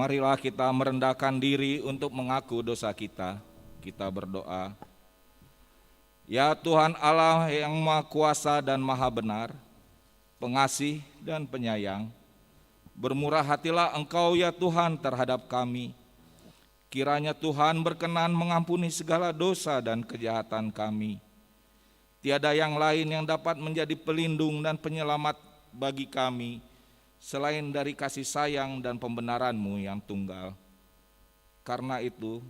Marilah kita merendahkan diri untuk mengaku dosa kita. Kita berdoa. Ya Tuhan Allah yang Maha Kuasa dan Maha Benar, pengasih dan penyayang, bermurah hatilah Engkau ya Tuhan terhadap kami. Kiranya Tuhan berkenan mengampuni segala dosa dan kejahatan kami. Tiada yang lain yang dapat menjadi pelindung dan penyelamat bagi kami selain dari kasih sayang dan pembenaran-Mu yang tunggal. Karena itu,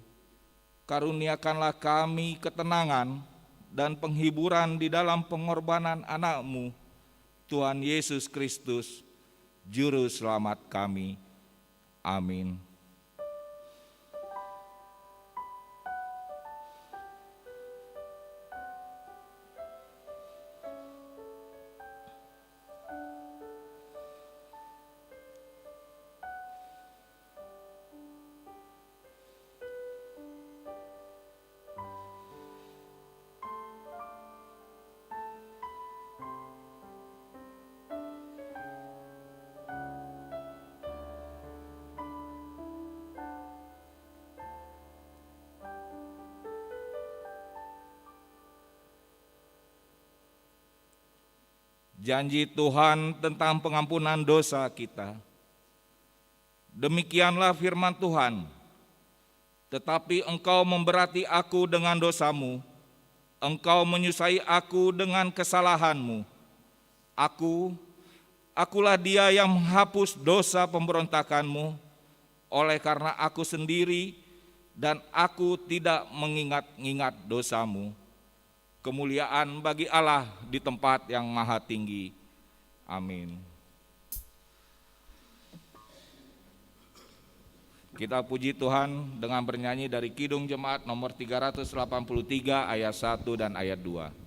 karuniakanlah kami ketenangan dan penghiburan di dalam pengorbanan anak-Mu, Tuhan Yesus Kristus, Juru Selamat kami. Amin. Janji Tuhan tentang pengampunan dosa kita. Demikianlah firman Tuhan. Tetapi engkau memberati aku dengan dosamu, engkau menyusai aku dengan kesalahanmu. Akulah dia yang menghapus dosa pemberontakanmu, oleh karena aku sendiri dan aku tidak mengingat-ingat dosamu. Kemuliaan bagi Allah di tempat yang maha tinggi. Amin. Kita puji Tuhan dengan bernyanyi dari Kidung Jemaat nomor 383 ayat 1 dan ayat 2.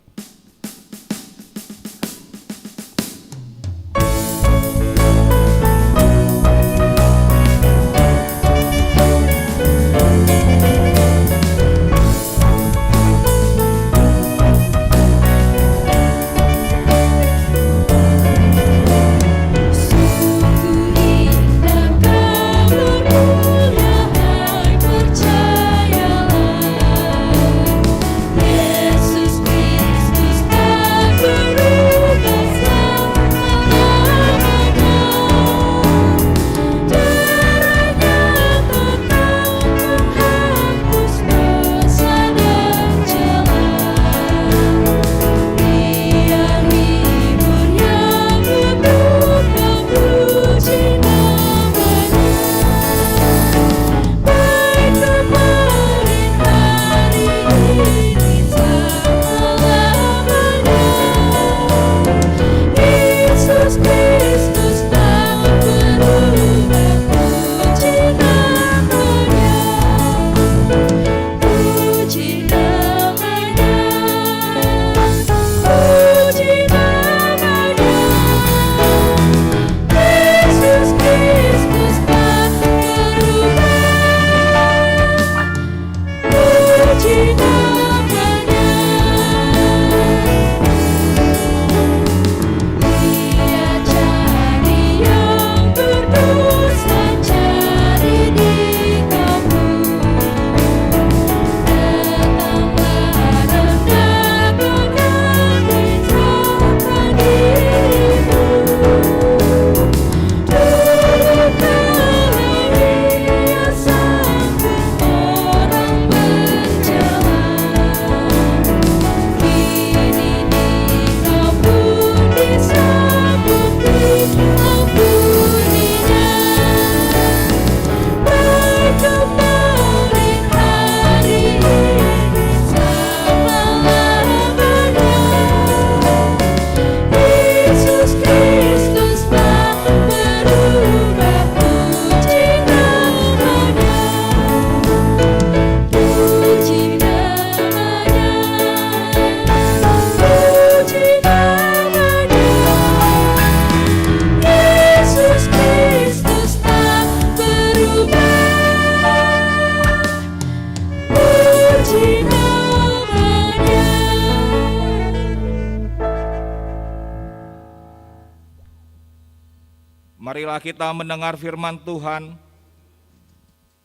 Marilah kita mendengar firman Tuhan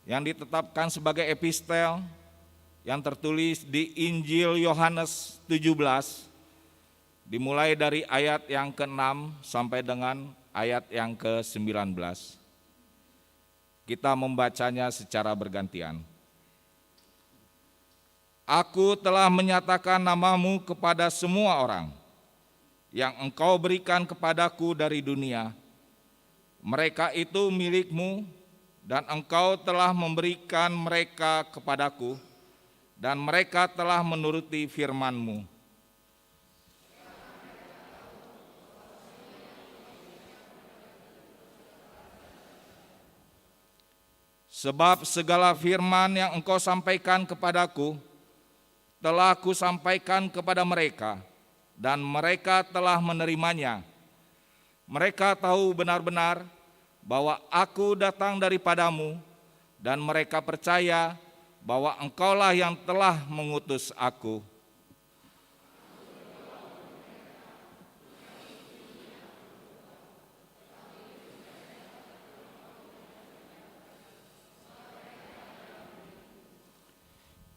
yang ditetapkan sebagai epistel yang tertulis di Injil Yohanes 17, dimulai dari ayat yang ke-6 sampai dengan ayat yang ke-19. Kita membacanya secara bergantian. Aku telah menyatakan namamu kepada semua orang yang engkau berikan kepadaku dari dunia. Mereka itu milikmu dan engkau telah memberikan mereka kepadaku dan mereka telah menuruti firman-Mu. Sebab segala firman yang engkau sampaikan kepadaku telah kusampaikan kepada mereka, dan mereka telah menerimanya. Mereka tahu benar-benar bahwa aku datang daripadamu, dan mereka percaya bahwa engkaulah yang telah mengutus aku.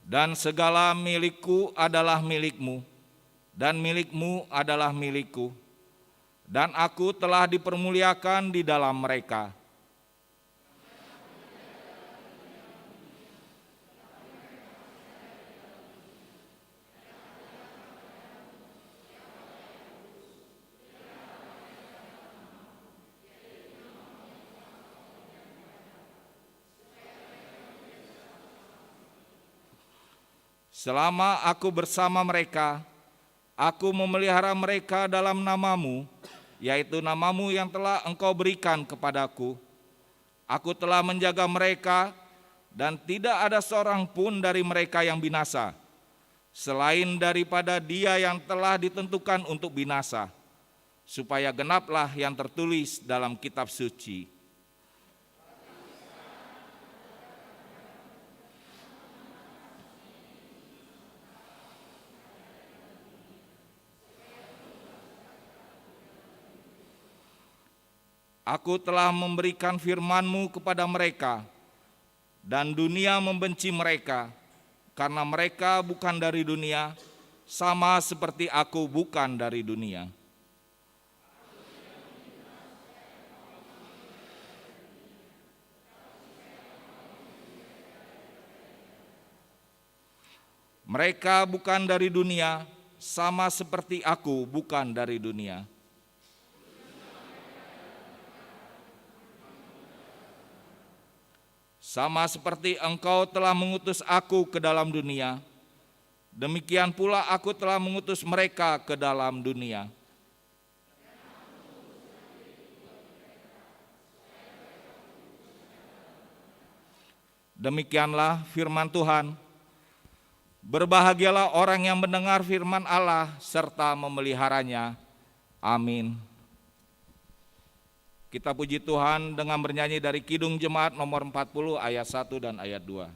Dan segala milikku adalah milikmu, dan milikmu adalah milikku, dan aku telah dipermuliakan di dalam mereka. Selama aku bersama mereka, aku memelihara mereka dalam namamu, yaitu namamu yang telah engkau berikan kepadaku. Aku telah menjaga mereka, dan tidak ada seorang pun dari mereka yang binasa, selain daripada dia yang telah ditentukan untuk binasa, supaya genaplah yang tertulis dalam kitab suci. Aku telah memberikan firman-Mu kepada mereka, dan dunia membenci mereka, karena mereka bukan dari dunia, sama seperti aku bukan dari dunia. Mereka bukan dari dunia, sama seperti aku bukan dari dunia. Sama seperti engkau telah mengutus aku ke dalam dunia, demikian pula aku telah mengutus mereka ke dalam dunia. Demikianlah firman Tuhan. Berbahagialah orang yang mendengar firman Allah serta memeliharanya. Amin. Kita puji Tuhan dengan bernyanyi dari Kidung Jemaat nomor 40 ayat 1 dan ayat 2.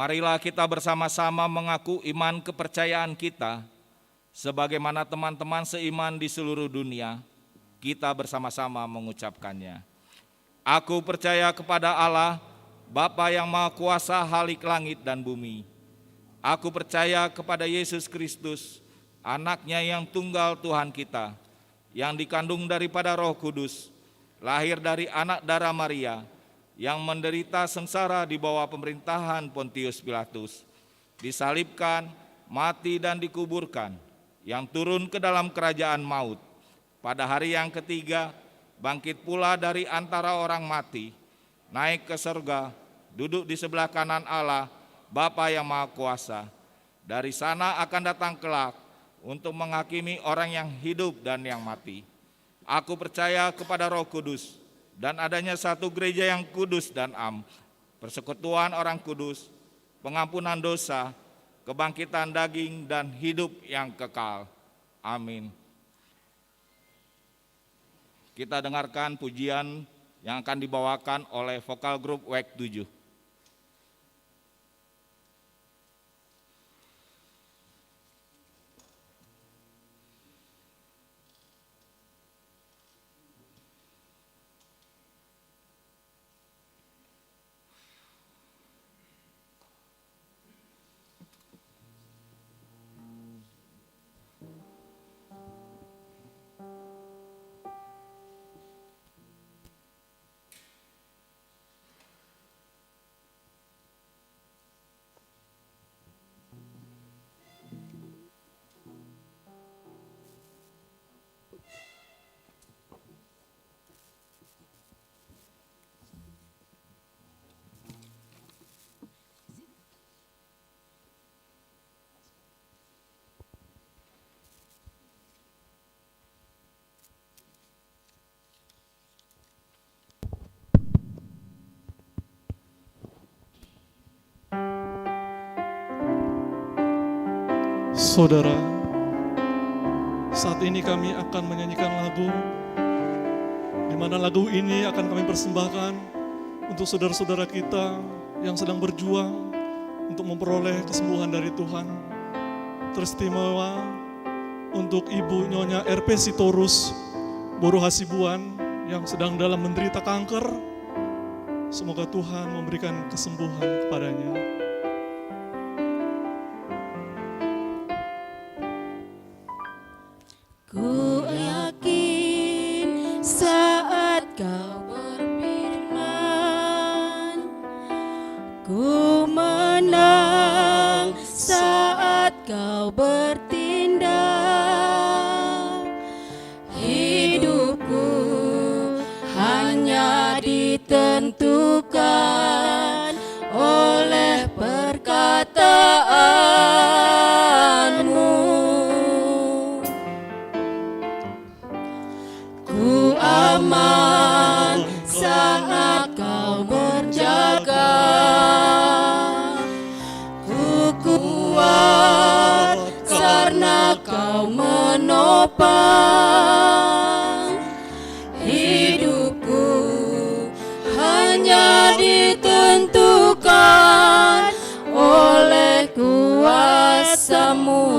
Marilah kita bersama-sama mengaku iman kepercayaan kita, sebagaimana teman-teman seiman di seluruh dunia, kita bersama-sama mengucapkannya. Aku percaya kepada Allah, Bapa yang Maha Kuasa Halik langit dan bumi. Aku percaya kepada Yesus Kristus, Anak-Nya yang tunggal Tuhan kita, yang dikandung daripada Roh Kudus, lahir dari anak darah Maria, yang menderita sengsara di bawah pemerintahan Pontius Pilatus, disalibkan, mati dan dikuburkan, yang turun ke dalam kerajaan maut. Pada hari yang ketiga, bangkit pula dari antara orang mati, naik ke surga, duduk di sebelah kanan Allah, Bapa yang Maha Kuasa. Dari sana akan datang kelak untuk menghakimi orang yang hidup dan yang mati. Aku percaya kepada Roh Kudus dan adanya satu gereja yang kudus dan am, persekutuan orang kudus, pengampunan dosa, kebangkitan daging dan hidup yang kekal. Amin. Kita dengarkan pujian yang akan dibawakan oleh vokal grup WEK 7. Saudara, saat ini kami akan menyanyikan lagu, di mana lagu ini akan kami persembahkan untuk saudara-saudara kita yang sedang berjuang untuk memperoleh kesembuhan dari Tuhan. Teristimewa untuk Ibu Nyonya RP Sitorus Boro Hasibuan yang sedang dalam menderita kanker. Semoga Tuhan memberikan kesembuhan kepadanya. Ku yakin saat kau berfirman, ku menang saat kau bertindak. Hidupku hanya ditentukan oleh perkataanmu. Aman saat kau berjaga, ku kuat karena kau menopang. Hidupku hanya ditentukan oleh kuasa-Mu.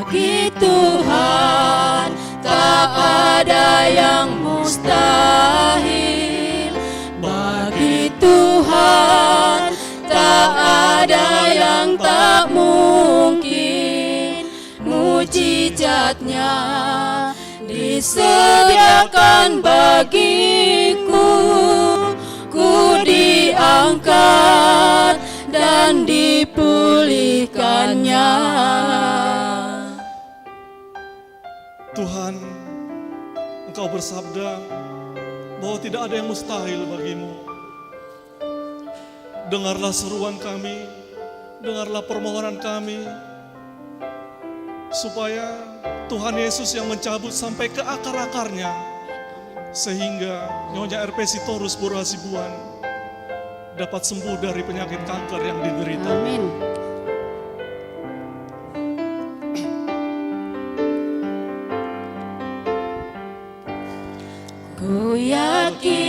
Bagi Tuhan tak ada yang mustahil. Bagi Tuhan tak ada yang tak mungkin. Mujizatnya disediakan bagiku. Ku diangkat dan dipulihkannya. Tuhan, Engkau bersabda bahwa tidak ada yang mustahil bagimu. Dengarlah seruan kami, dengarlah permohonan kami, supaya Tuhan Yesus yang mencabut sampai ke akar-akarnya, sehingga Nyonya RP Sitorus Boro Hasibuan dapat sembuh dari penyakit kanker yang diderita. Amin. Ku yakin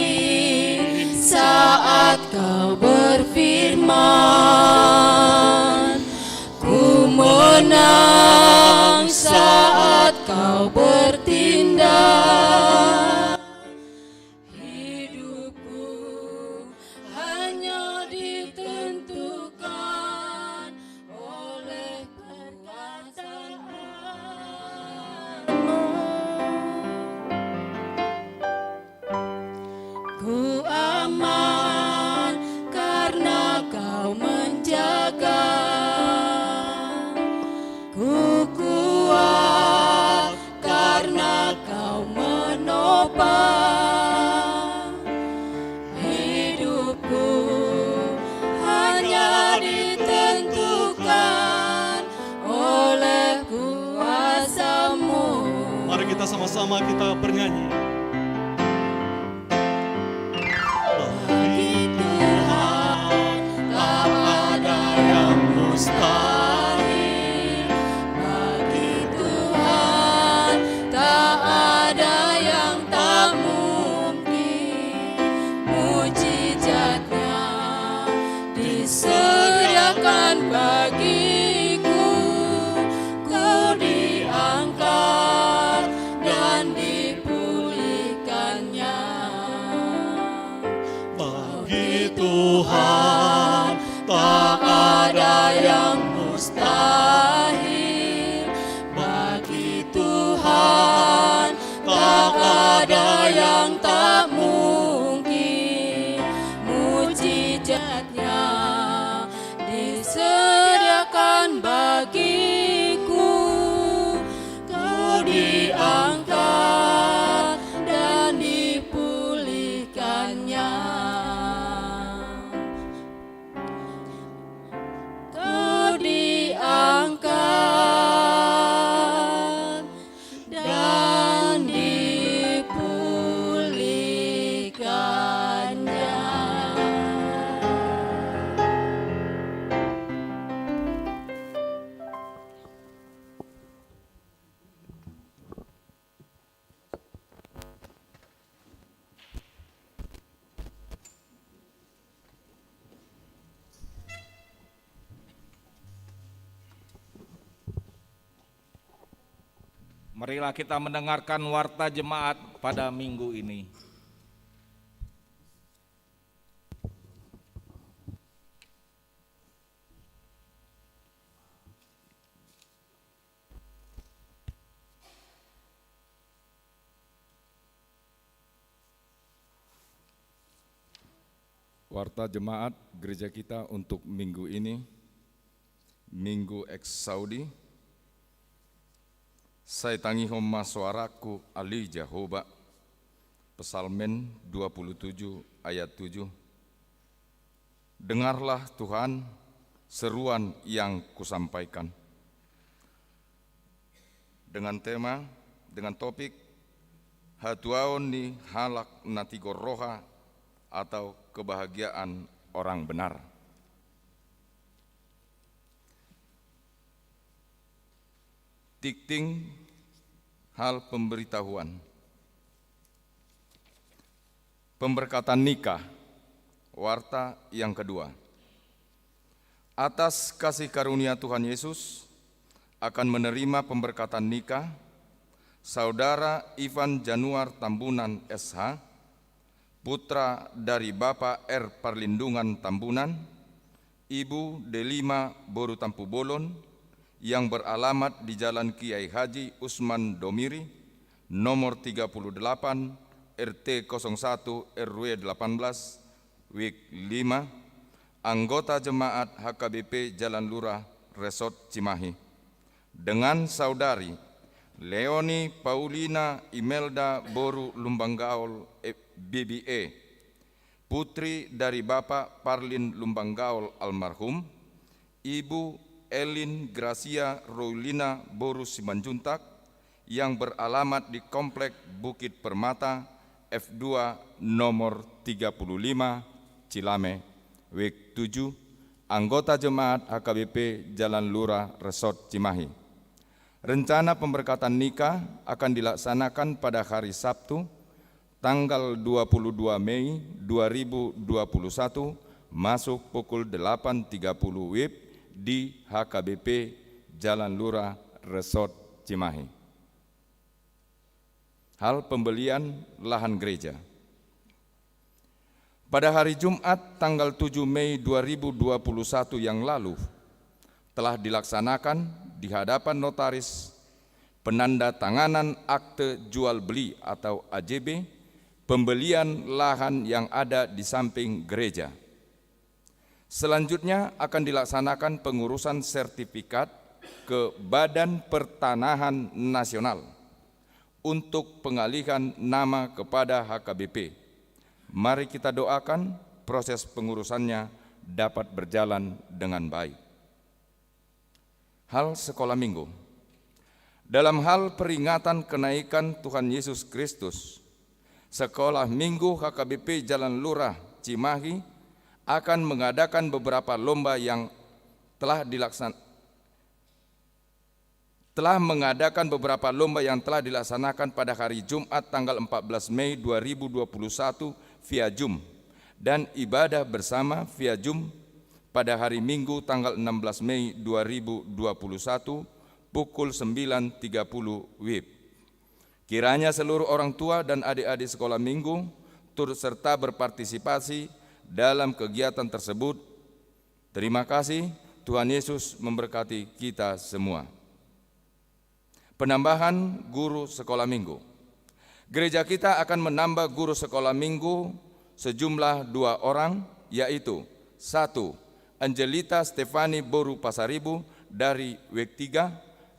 kau bertindak. Hidupku hanya ditentukan oleh perkataanmu. Ku aman karena kau menjaga. Ku kuat karena kau menopang. Hidupku hanya ditentukan oleh kuasa-Mu. Mari kita sama-sama kita bernyanyi. Bagi Tuhan tak ada yang mustahil. Bagi Tuhan tak ada yang tak mungkin. Mujizatnya disediakan bagiku. Ku diangkat dan dipulihkannya. Bagi Tuhan tak ada yang mustahil. Bagi Tuhan tak ada yang tak mungkin. Mujizatnya disediakan bagiku. Ku diangkat dan dipulihkannya. Kau diangkat dan dipulihkannya. Marilah kita mendengarkan warta jemaat pada minggu ini. Warta jemaat gereja kita untuk minggu ini, Minggu Eks-Saudi. Saya tangi homa suaraku Ali Jehovah. Psalmen 27 ayat 7. Dengarlah Tuhan seruan yang kusampaikan. Dengan tema, dengan topik Hatuaon ni halak natigo roha atau kebahagiaan orang benar. Tikting hal pemberitahuan. Pemberkatan nikah, warta yang kedua. Atas kasih karunia Tuhan Yesus akan menerima pemberkatan nikah Saudara Ivan Januar Tambunan SH, putra dari Bapak R. Perlindungan Tambunan, Ibu Delima Boru Tampu Bolon, yang beralamat di Jalan Kiai Haji Usman Domiri, nomor 38, RT 01 RW 18, WIK 5, anggota jemaat HKBP Jalan Lurah Resort Cimahi, dengan saudari Leoni Paulina Imelda Boru Lumbanggaol BBE, putri dari Bapak Parlin Lumbanggaol almarhum, Ibu Elin Gracia Roylina Boru Simanjuntak, yang beralamat di Komplek Bukit Permata F2 nomor 35 Cilame, WIK 7, anggota jemaat HKBP Jalan Lurah Resort Cimahi. Rencana pemberkatan nikah akan dilaksanakan pada hari Sabtu, tanggal 22 Mei 2021, masuk pukul 8.30 WIB di HKBP Jalan Lurah Resort Cimahi. Hal pembelian lahan gereja. Pada hari Jumat tanggal 7 Mei 2021 yang lalu telah dilaksanakan di hadapan notaris penanda tanganan akte jual beli atau AJB pembelian lahan yang ada di samping gereja. Selanjutnya akan dilaksanakan pengurusan sertifikat ke Badan Pertanahan Nasional untuk pengalihan nama kepada HKBP. Mari kita doakan proses pengurusannya dapat berjalan dengan baik. Hal sekolah minggu. Dalam hal peringatan kenaikan Tuhan Yesus Kristus, Sekolah Minggu HKBP Jalan Lurah Cimahi akan mengadakan beberapa lomba yang telah dilaksanakan pada hari Jumat tanggal 14 Mei 2021 via Zoom dan ibadah bersama via Zoom pada hari Minggu tanggal 16 Mei 2021 pukul 9.30 WIB. Kiranya seluruh orang tua dan adik-adik sekolah minggu turut serta berpartisipasi dalam kegiatan tersebut. Terima kasih, Tuhan Yesus memberkati kita semua. Penambahan guru sekolah minggu. Gereja kita akan menambah guru sekolah minggu sejumlah 2 orang, yaitu 1. Angelita Stefani Boru Pasaribu dari WIG 3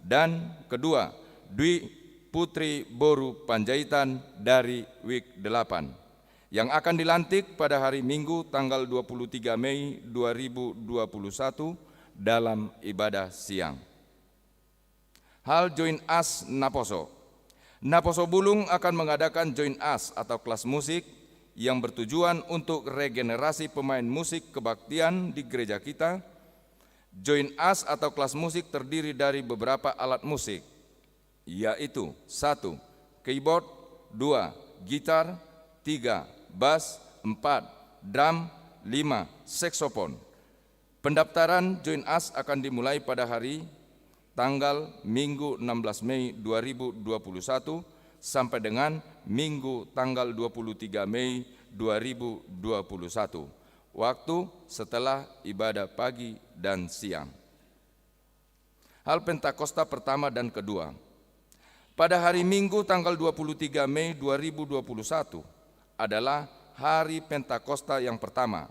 dan 2. Dwi Putri Boru Panjaitan dari WIG 8 yang akan dilantik pada hari Minggu tanggal 23 Mei 2021 dalam ibadah siang. Hal Join Us Naposo. Naposo Bulung akan mengadakan Join Us atau kelas musik yang bertujuan untuk regenerasi pemain musik kebaktian di gereja kita. Join Us atau kelas musik terdiri dari beberapa alat musik, yaitu 1. Keyboard, 2. Gitar, 3. Bass, 4. Drum, 5. Saxophone. Pendaftaran Join Us akan dimulai pada hari tanggal Minggu 16 Mei 2021 sampai dengan Minggu tanggal 23 Mei 2021. Waktu setelah ibadah pagi dan siang. Hal Pentakosta pertama dan kedua. Pada hari Minggu tanggal 23 Mei 2021 adalah hari Pentakosta yang pertama.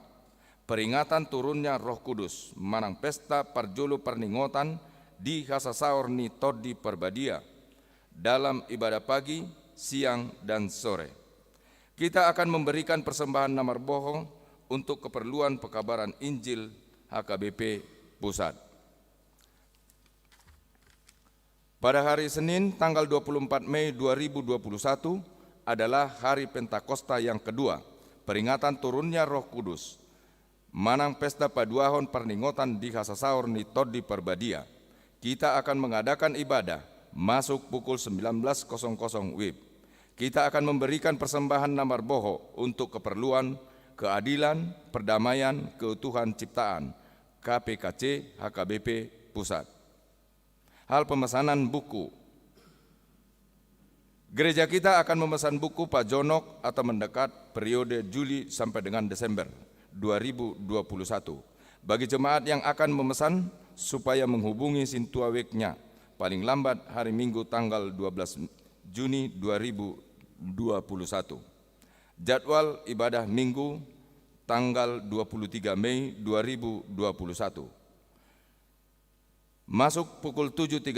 Peringatan turunnya Roh Kudus, manang pesta parjolo perningotan di Hasasaor ni Todi Perbadia dalam ibadah pagi, siang, dan sore. Kita akan memberikan persembahan namar bohong untuk keperluan pekabaran Injil HKBP Pusat. Pada hari Senin tanggal 24 Mei 2021 adalah hari Pentakosta yang kedua, peringatan turunnya Roh Kudus, manang pesta paduahon perningotan di Hasasaor ni Todi Perbadia. Kita akan mengadakan ibadah masuk pukul 19.00 WIB. Kita akan memberikan persembahan namar boho untuk keperluan keadilan, perdamaian, keutuhan ciptaan, KPKC HKBP Pusat. Hal pemesanan buku. Gereja kita akan memesan buku Pak Jonok atau mendekat periode Juli sampai dengan Desember 2021. Bagi jemaat yang akan memesan, supaya menghubungi Sintua Weknya paling lambat hari Minggu tanggal 12 Juni 2021. Jadwal ibadah Minggu tanggal 23 Mei 2021. Masuk pukul 7.30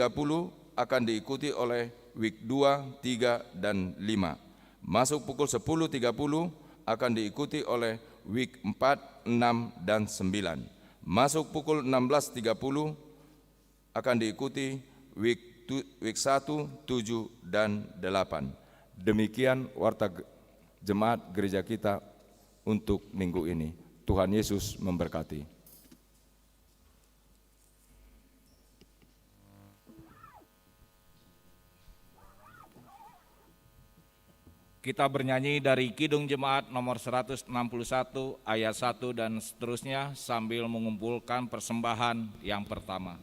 akan diikuti oleh WIG 2, 3, dan 5. Masuk pukul 10.30 akan diikuti oleh WIG 4, 6, dan 9. Masuk pukul 16.30 akan diikuti WIG 1, 7, dan 8. Demikian warta jemaat gereja kita untuk minggu ini. Tuhan Yesus memberkati. Kita bernyanyi dari Kidung Jemaat nomor 161 ayat 1 dan seterusnya sambil mengumpulkan persembahan yang pertama.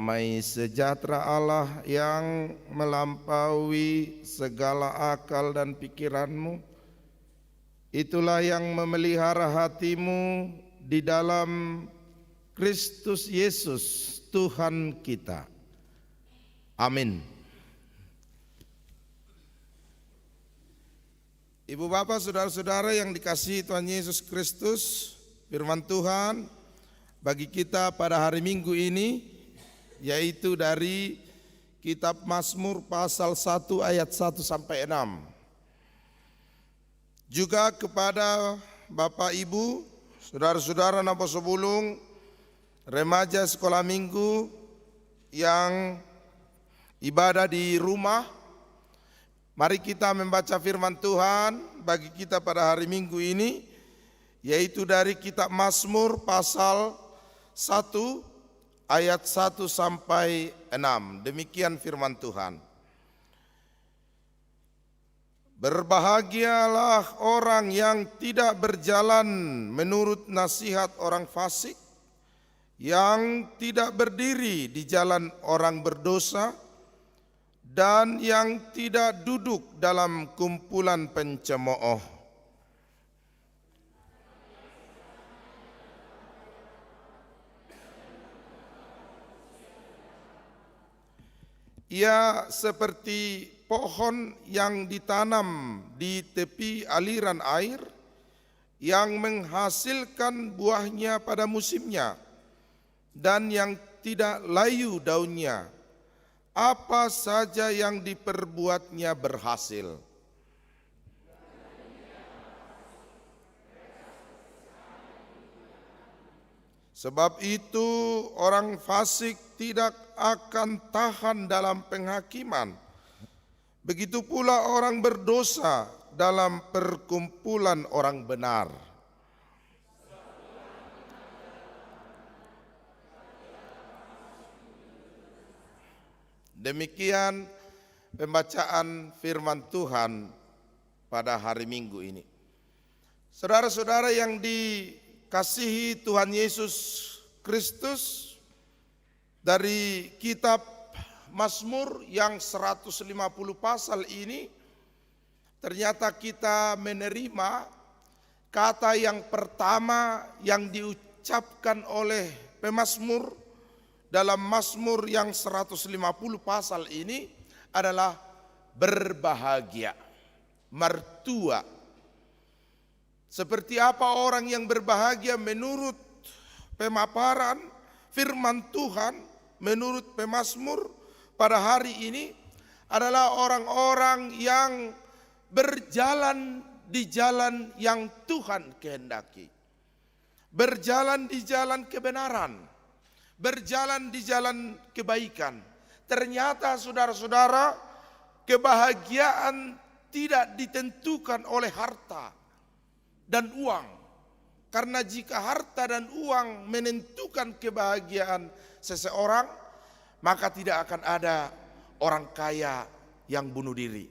Damai sejahtera Allah yang melampaui segala akal dan pikiranmu, itulah yang memelihara hatimu di dalam Kristus Yesus Tuhan kita. Amin. Ibu bapak saudara-saudara yang dikasihi Tuhan Yesus Kristus, firman Tuhan bagi kita pada hari Minggu ini yaitu dari kitab Mazmur pasal 1 ayat 1 sampai 6. Juga kepada Bapak Ibu, saudara-saudara napa sebulung, remaja sekolah minggu yang ibadah di rumah, mari kita membaca firman Tuhan bagi kita pada hari Minggu ini, yaitu dari kitab Mazmur pasal 1 ayat 1 sampai 6. Demikian firman Tuhan. Berbahagialah orang yang tidak berjalan menurut nasihat orang fasik, yang tidak berdiri di jalan orang berdosa, dan yang tidak duduk dalam kumpulan pencemooh. Ia seperti pohon yang ditanam di tepi aliran air, yang menghasilkan buahnya pada musimnya, dan yang tidak layu daunnya. Apa saja yang diperbuatnya berhasil. Sebab itu orang fasik tidak akan tahan dalam penghakiman. Begitu pula orang berdosa dalam perkumpulan orang benar. Demikian pembacaan firman Tuhan pada hari Minggu ini. Saudara-saudara yang dikasihi Tuhan Yesus Kristus, dari kitab Mazmur yang 150 pasal ini, ternyata kita menerima kata yang pertama yang diucapkan oleh pemazmur dalam Mazmur yang 150 pasal ini adalah berbahagia, mertua. Seperti apa orang yang berbahagia menurut pemaparan firman Tuhan, menurut pemazmur pada hari ini adalah orang-orang yang berjalan di jalan yang Tuhan kehendaki. Berjalan di jalan kebenaran, berjalan di jalan kebaikan. Ternyata saudara-saudara, kebahagiaan tidak ditentukan oleh harta dan uang. Karena jika harta dan uang menentukan kebahagiaan seseorang, maka tidak akan ada orang kaya yang bunuh diri.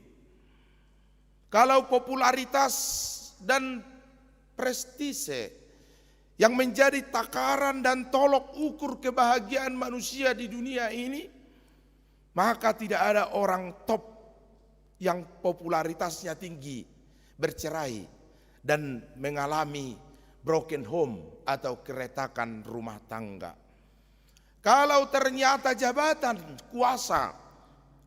Kalau popularitas dan prestise yang menjadi takaran dan tolok ukur kebahagiaan manusia di dunia ini, maka tidak ada orang top yang popularitasnya tinggi bercerai dan mengalami broken home atau keretakan rumah tangga. Kalau ternyata jabatan, kuasa,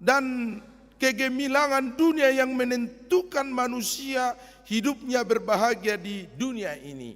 dan kegemilangan dunia yang menentukan manusia hidupnya berbahagia di dunia ini,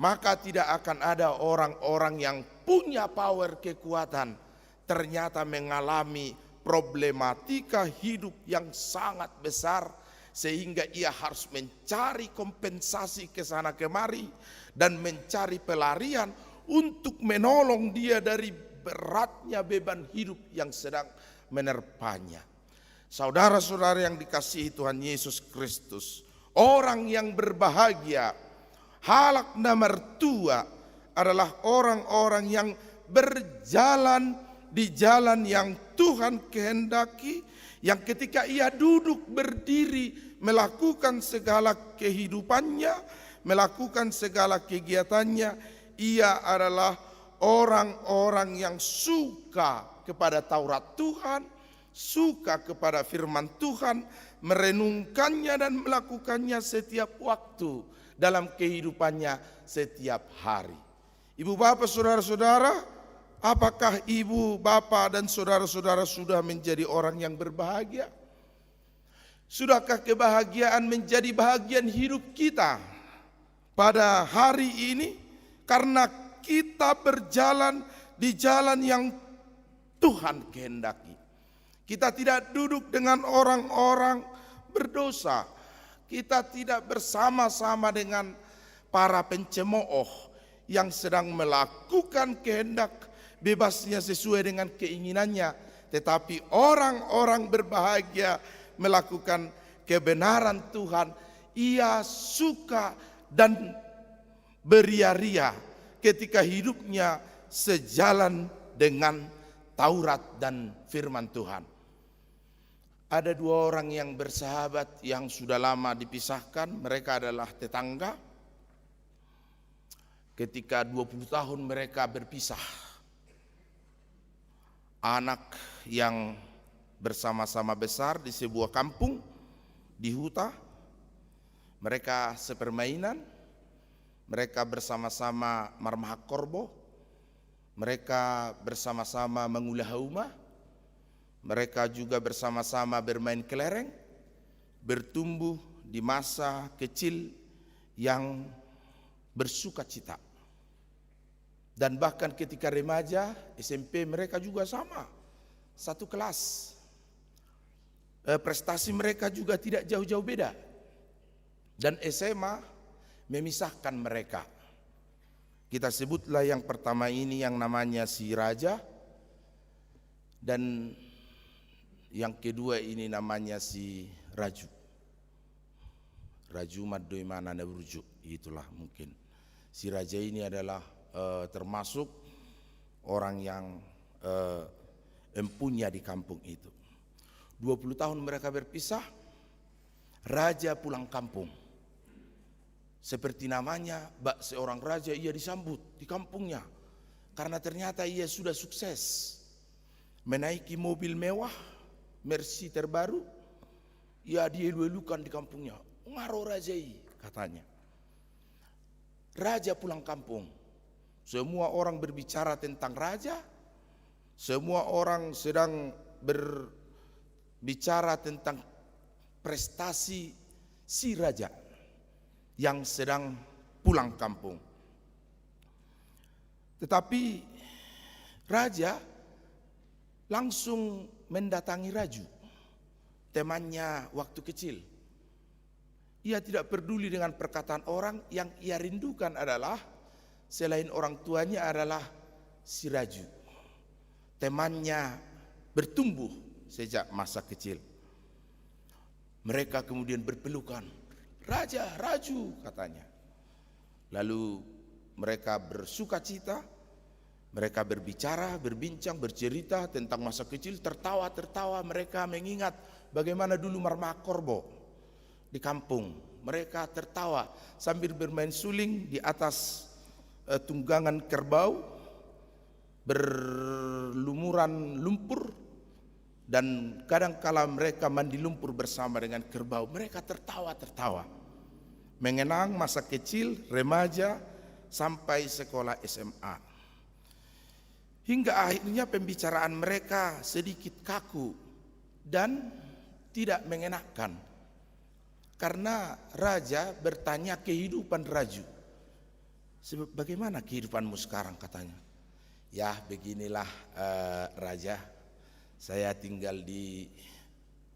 maka tidak akan ada orang-orang yang punya power kekuatan ternyata mengalami problematika hidup yang sangat besar, sehingga ia harus mencari kompensasi ke sana kemari dan mencari pelarian untuk menolong dia dari beratnya beban hidup yang sedang menerpanya. Saudara-saudara yang dikasihi Tuhan Yesus Kristus, orang yang berbahagia, halakna mertua, adalah orang-orang yang berjalan di jalan yang Tuhan kehendaki, yang ketika ia duduk berdiri melakukan segala kehidupannya, melakukan segala kegiatannya, ia adalah orang-orang yang suka kepada Taurat Tuhan, suka kepada firman Tuhan, merenungkannya dan melakukannya setiap waktu dalam kehidupannya setiap hari. Ibu bapak saudara-saudara, apakah ibu bapak dan saudara-saudara sudah menjadi orang yang berbahagia? Sudahkah kebahagiaan menjadi bahagian hidup kita pada hari ini? Karena kita berjalan di jalan yang Tuhan kehendaki. Kita tidak duduk dengan orang-orang berdosa. Kita tidak bersama-sama dengan para pencemooh yang sedang melakukan kehendak bebasnya sesuai dengan keinginannya. Tetapi orang-orang berbahagia melakukan kebenaran Tuhan. Ia suka dan beria-ria ketika hidupnya sejalan dengan Taurat dan firman Tuhan. Ada dua orang yang bersahabat yang sudah lama dipisahkan. Mereka adalah tetangga. Ketika 20 tahun mereka berpisah, anak yang bersama-sama besar di sebuah kampung di hutan, mereka sepermainan, mereka bersama-sama marmahak korbo, mereka bersama-sama mengulah rumah, mereka juga bersama-sama bermain kelereng, bertumbuh di masa kecil yang bersuka cita. Dan bahkan ketika remaja, SMP mereka juga sama, satu kelas. Prestasi mereka juga tidak jauh-jauh beda. Dan SMA memisahkan mereka. Kita sebutlah yang pertama ini yang namanya si Raja, dan yang kedua ini namanya si Raju. Raju madoi mana naburujuk, itulah mungkin. Si Raja ini adalah termasuk orang yang empunya di kampung itu. 20 tahun mereka berpisah, Raja pulang kampung. Seperti namanya, seorang raja ia disambut di kampungnya. Karena ternyata ia sudah sukses. Menaiki mobil mewah, Mercy terbaru, ia dielu-elukan di kampungnya. Ngaro rajai katanya. Raja pulang kampung. Semua orang berbicara tentang raja. Semua orang sedang berbicara tentang prestasi si raja yang sedang pulang kampung. Tetapi raja langsung mendatangi Raju, temannya waktu kecil. Ia tidak peduli dengan perkataan orang, yang ia rindukan adalah selain orang tuanya adalah si Raju. Temannya bertumbuh sejak masa kecil. Mereka kemudian berpelukan. Raja, Raju katanya. Lalu mereka bersuka cita, mereka berbicara, berbincang, bercerita tentang masa kecil, tertawa-tertawa. Mereka mengingat bagaimana dulu marmahak korbo di kampung. Mereka tertawa sambil bermain suling di atas tunggangan kerbau, berlumuran lumpur, dan kadangkala mereka mandi lumpur bersama dengan kerbau. Mereka tertawa-tertawa, mengenang masa kecil, remaja, sampai sekolah SMA. Hingga akhirnya pembicaraan mereka sedikit kaku dan tidak mengenakan. Karena raja bertanya kehidupan Raju. Bagaimana kehidupanmu sekarang katanya. Ya beginilah raja, saya tinggal di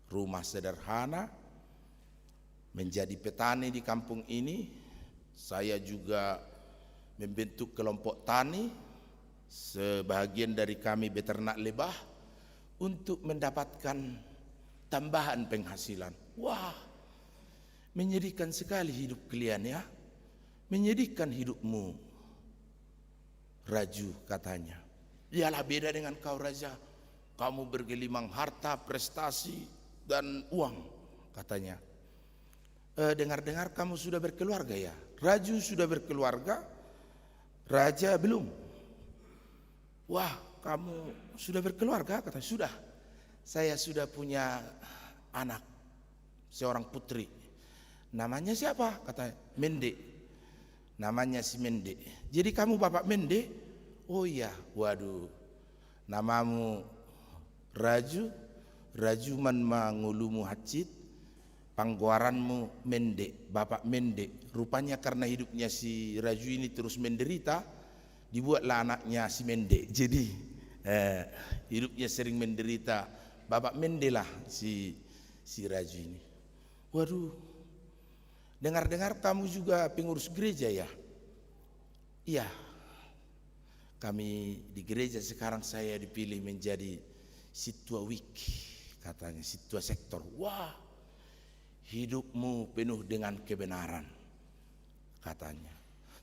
rumah sederhana, menjadi petani di kampung ini. Saya juga membentuk kelompok tani, sebahagian dari kami beternak lebah untuk mendapatkan tambahan penghasilan. Wah, menyedihkan sekali hidup kalian ya, menyedihkan hidupmu, Raju katanya. Ialah beda dengan kau raja, kamu bergelimang harta, prestasi, dan uang katanya. Dengar-dengar kamu sudah berkeluarga ya? Raju sudah berkeluarga, raja belum. wah kamu sudah berkeluarga? Katanya, sudah. Saya sudah punya anak, seorang putri. Namanya siapa? Katanya, Mende. Namanya si Mende. Jadi kamu Bapak Mende? Oh iya, waduh. Namamu Raju, Rajuman mangulumu hacit, pangguaranmu Mende, Bapak Mende. Rupanya karena hidupnya si Raju ini terus menderita, dibuatlah anaknya si Mende. Jadi hidupnya sering menderita, Bapak Mende lah si Raju ini. Waduh, dengar-dengar kamu juga pengurus gereja ya? Iya, kami di gereja sekarang saya dipilih menjadi Situa Week, katanya Situa Sektor. Wah, hidupmu penuh dengan kebenaran, katanya.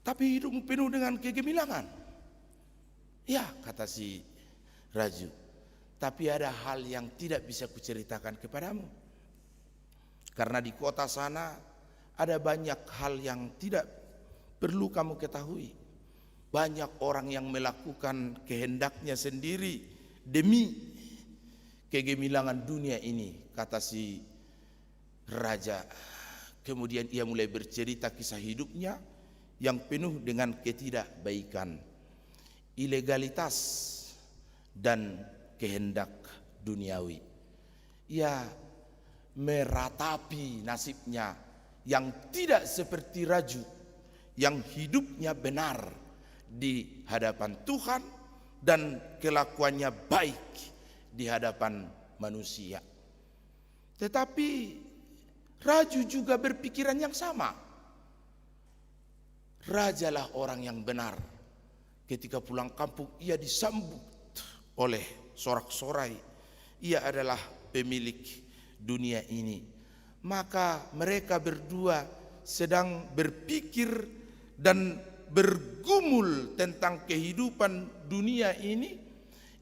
Tapi hidupmu penuh dengan kegemilangan. Ya, kata si Raju. Tapi ada hal yang tidak bisa kuceritakan kepadamu. Karena di kota sana ada banyak hal yang tidak perlu kamu ketahui. Banyak orang yang melakukan kehendaknya sendiri demi kegemilangan dunia ini, kata si raja. Kemudian ia mulai bercerita kisah hidupnya yang penuh dengan ketidakbaikan, ilegalitas dan kehendak duniawi. Ia meratapi nasibnya yang tidak seperti Raju, yang hidupnya benar di hadapan Tuhan dan kelakuannya baik di hadapan manusia. Tetapi Raju juga berpikiran yang sama. Rajalah orang yang benar. Ketika pulang kampung ia disambut oleh sorak-sorai. Ia adalah pemilik dunia ini. Maka mereka berdua sedang berpikir dan bergumul tentang kehidupan dunia ini,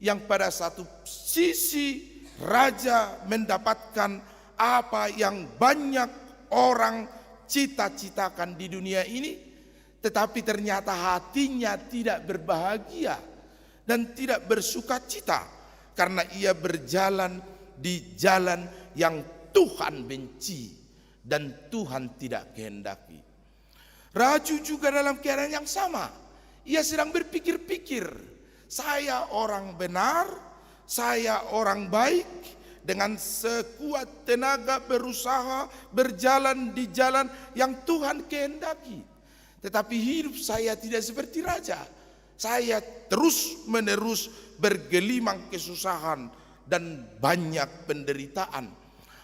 yang pada satu sisi raja mendapatkan apa yang banyak orang cita-citakan di dunia ini, tetapi ternyata hatinya tidak berbahagia dan tidak bersuka cita karena ia berjalan di jalan yang Tuhan benci dan Tuhan tidak kehendaki. Raju juga dalam keadaan yang sama. Ia sedang berpikir-pikir, saya orang benar, saya orang baik, dengan sekuat tenaga berusaha berjalan di jalan yang Tuhan kehendaki. Tetapi hidup saya tidak seperti raja. Saya terus-menerus bergelimang kesusahan dan banyak penderitaan.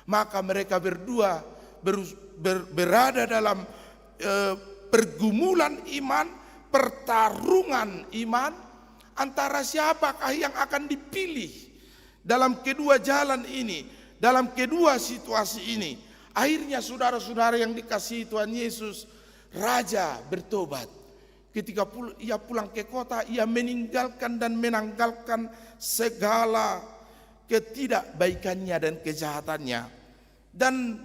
Maka mereka berdua berada dalam pergumulan iman, pertarungan iman antara siapakah yang akan dipilih dalam kedua jalan ini, dalam kedua situasi ini. Akhirnya saudara-saudara yang dikasihi Tuhan Yesus, raja bertobat. Ketika ia pulang ke kota, ia meninggalkan dan menanggalkan segala ketidakbaikannya dan kejahatannya. Dan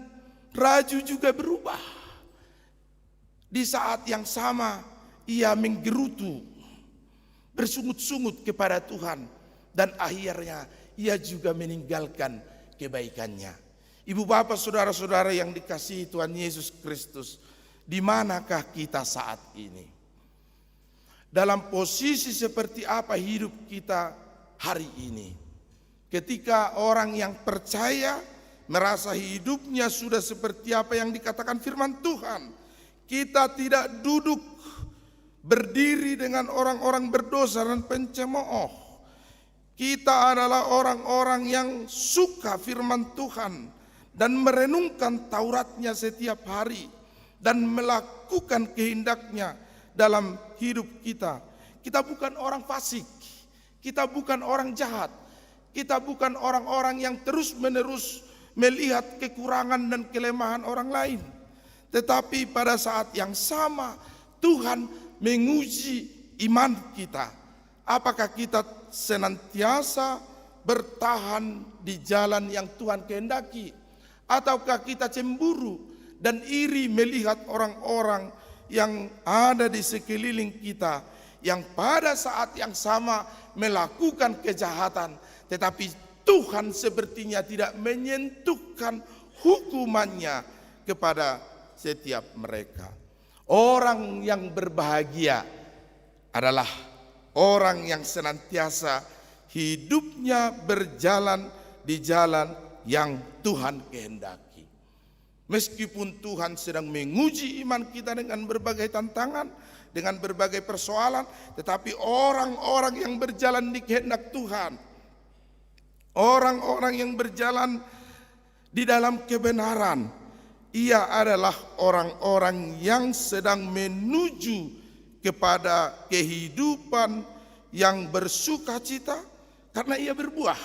Raju juga berubah. Di saat yang sama ia menggerutu, bersungut-sungut kepada Tuhan, dan akhirnya ia juga meninggalkan kebaikannya. Ibu bapak saudara-saudara yang dikasihi Tuhan Yesus Kristus, di manakah kita saat ini? Dalam posisi seperti apa hidup kita hari ini? Ketika orang yang percaya merasa hidupnya sudah seperti apa yang dikatakan firman Tuhan, kita tidak duduk berdiri dengan orang-orang berdosa dan pencemooh. Kita adalah orang-orang yang suka firman Tuhan dan merenungkan Tauratnya setiap hari dan melakukan kehendaknya dalam hidup kita. Kita bukan orang fasik, kita bukan orang jahat, kita bukan orang-orang yang terus-menerus melihat kekurangan dan kelemahan orang lain. Tetapi pada saat yang sama Tuhan menguji iman kita. Apakah kita senantiasa bertahan di jalan yang Tuhan kehendaki, ataukah kita cemburu dan iri melihat orang-orang yang ada di sekeliling kita yang pada saat yang sama melakukan kejahatan, tetapi Tuhan sepertinya tidak menyentuhkan hukumannya kepada setiap mereka. Orang yang berbahagia adalah orang yang senantiasa hidupnya berjalan di jalan yang Tuhan kehendaki. Meskipun Tuhan sedang menguji iman kita dengan berbagai tantangan, dengan berbagai persoalan, tetapi orang-orang yang berjalan di kehendak Tuhan, orang-orang yang berjalan di dalam kebenaran, ia adalah orang-orang yang sedang menuju kepada kehidupan yang bersukacita karena ia berbuah,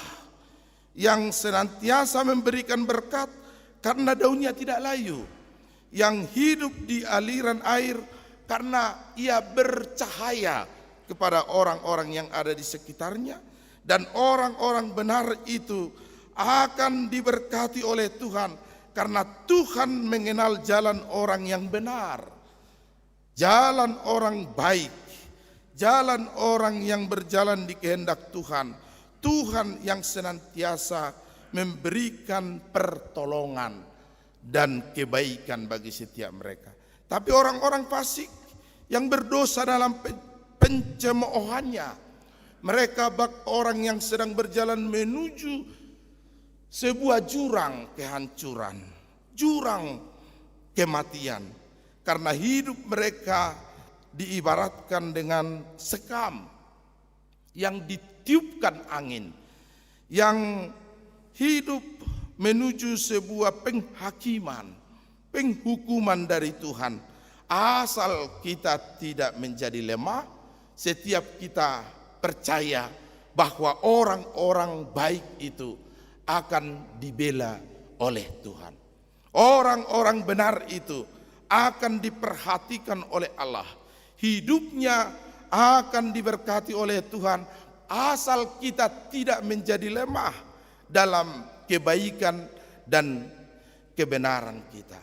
yang senantiasa memberikan berkat karena daunnya tidak layu, yang hidup di aliran air karena ia bercahaya kepada orang-orang yang ada di sekitarnya, dan orang-orang benar itu akan diberkati oleh Tuhan karena Tuhan mengenal jalan orang yang benar, jalan orang baik, jalan orang yang berjalan di kehendak Tuhan. Tuhan yang senantiasa memberikan pertolongan dan kebaikan bagi setiap mereka. Tapi orang-orang fasik yang berdosa dalam pencemoohannya, mereka orang yang sedang berjalan menuju sebuah jurang kehancuran, jurang kematian, karena hidup mereka diibaratkan dengan sekam yang ditiupkan angin, yang hidup menuju sebuah penghakiman, penghukuman dari Tuhan. Asal kita tidak menjadi lemah, setiap kita percaya bahwa orang-orang baik itu akan dibela oleh Tuhan. Orang-orang benar itu akan diperhatikan oleh Allah. Hidupnya akan diberkati oleh Tuhan asal kita tidak menjadi lemah dalam kebaikan dan kebenaran kita.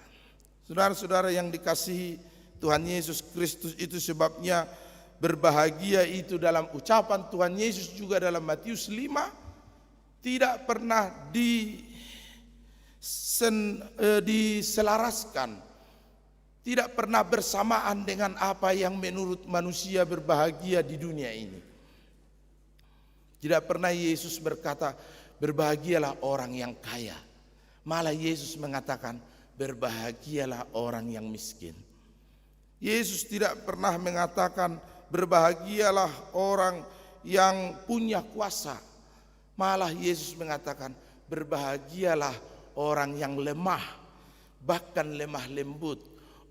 Saudara-saudara yang dikasihi Tuhan Yesus Kristus, itu sebabnya berbahagia itu dalam ucapan Tuhan Yesus juga dalam Matius 5 tidak pernah diselaraskan, tidak pernah bersamaan dengan apa yang menurut manusia berbahagia di dunia ini. Tidak pernah Yesus berkata, berbahagialah orang yang kaya. Malah Yesus mengatakan, berbahagialah orang yang miskin. Yesus tidak pernah mengatakan, berbahagialah orang yang punya kuasa. Malah Yesus mengatakan, berbahagialah orang yang lemah, bahkan lemah lembut,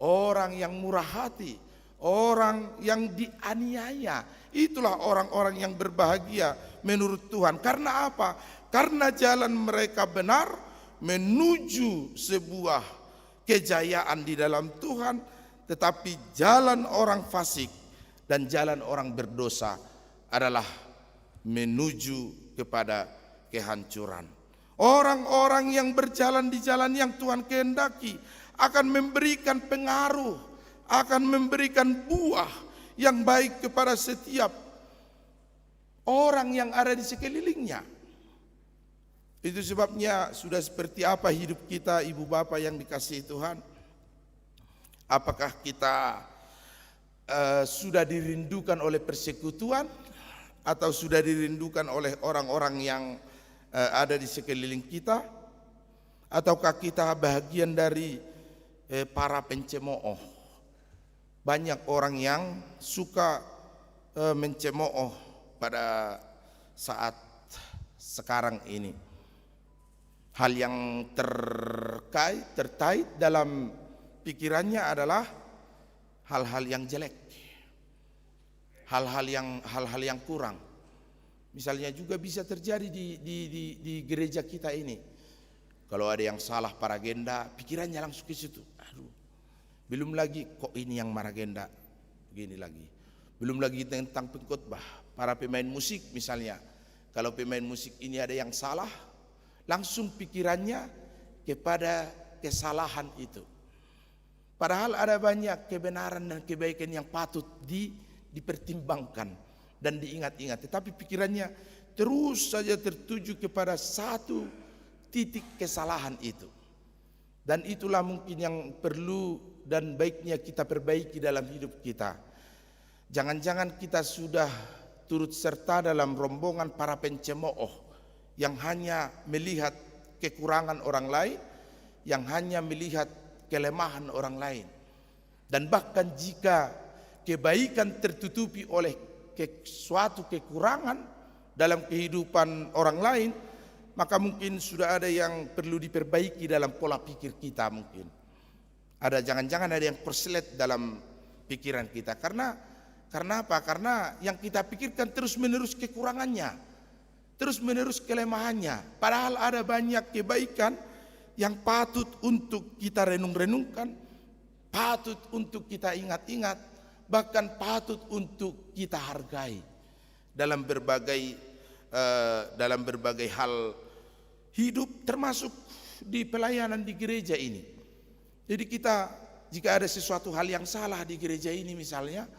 orang yang murah hati, orang yang dianiaya. Itulah orang-orang yang berbahagia menurut Tuhan. Karena apa? Karena jalan mereka benar menuju sebuah kejayaan di dalam Tuhan, tetapi jalan orang fasik dan jalan orang berdosa adalah menuju kepada kehancuran. Orang-orang yang berjalan di jalan yang Tuhan kehendaki akan memberikan pengaruh, akan memberikan buah yang baik kepada setiap orang yang ada di sekelilingnya. Itu sebabnya sudah seperti apa hidup kita, ibu bapak yang dikasihi Tuhan. Apakah kita sudah dirindukan oleh persekutuan, atau sudah dirindukan oleh orang-orang yang ada di sekeliling kita, ataukah kita bagian dari para pencemooh? Banyak orang yang suka mencemooh pada saat sekarang ini. Hal yang terkait dalam pikirannya adalah hal-hal yang jelek, hal-hal yang kurang. Misalnya juga bisa terjadi di gereja kita ini. Kalau ada yang salah para agenda, pikirannya langsung ke situ. Aduh, belum lagi kok ini yang maragenda begini lagi. Belum lagi tentang pengkhotbah, para pemain musik misalnya. Kalau pemain musik ini ada yang salah, langsung pikirannya kepada kesalahan itu. Padahal ada banyak kebenaran dan kebaikan yang patut dipertimbangkan dan diingat-ingat, tetapi pikirannya terus saja tertuju kepada satu titik kesalahan itu. Dan itulah mungkin yang perlu dan baiknya kita perbaiki dalam hidup kita. Jangan-jangan kita sudah turut serta dalam rombongan para pencemooh yang hanya melihat kekurangan orang lain, yang hanya melihat kelemahan orang lain. Dan bahkan jika kebaikan tertutupi oleh suatu kekurangan dalam kehidupan orang lain, maka mungkin sudah ada yang perlu diperbaiki dalam pola pikir kita. Mungkin ada, jangan-jangan ada yang korslet dalam pikiran kita. Karena apa? Karena yang kita pikirkan terus menerus kekurangannya, terus menerus kelemahannya. Padahal ada banyak kebaikan yang patut untuk kita renung-renungkan, patut untuk kita ingat-ingat, bahkan patut untuk kita hargai dalam berbagai hal hidup, termasuk di pelayanan di gereja ini. Jadi kita, jika ada sesuatu hal yang salah di gereja ini misalnya,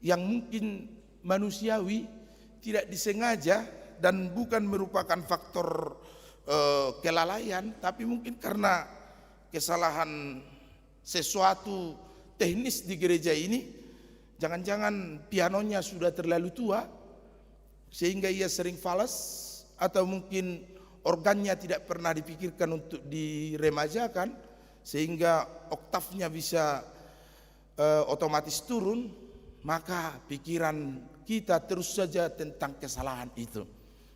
yang mungkin manusiawi, tidak disengaja dan bukan merupakan faktor kelalaian, tapi mungkin karena kesalahan sesuatu teknis di gereja ini. Jangan-jangan pianonya sudah terlalu tua sehingga ia sering falas, atau mungkin organnya tidak pernah dipikirkan untuk diremajakan sehingga oktavnya bisa otomatis turun. Maka pikiran kita terus saja tentang kesalahan itu,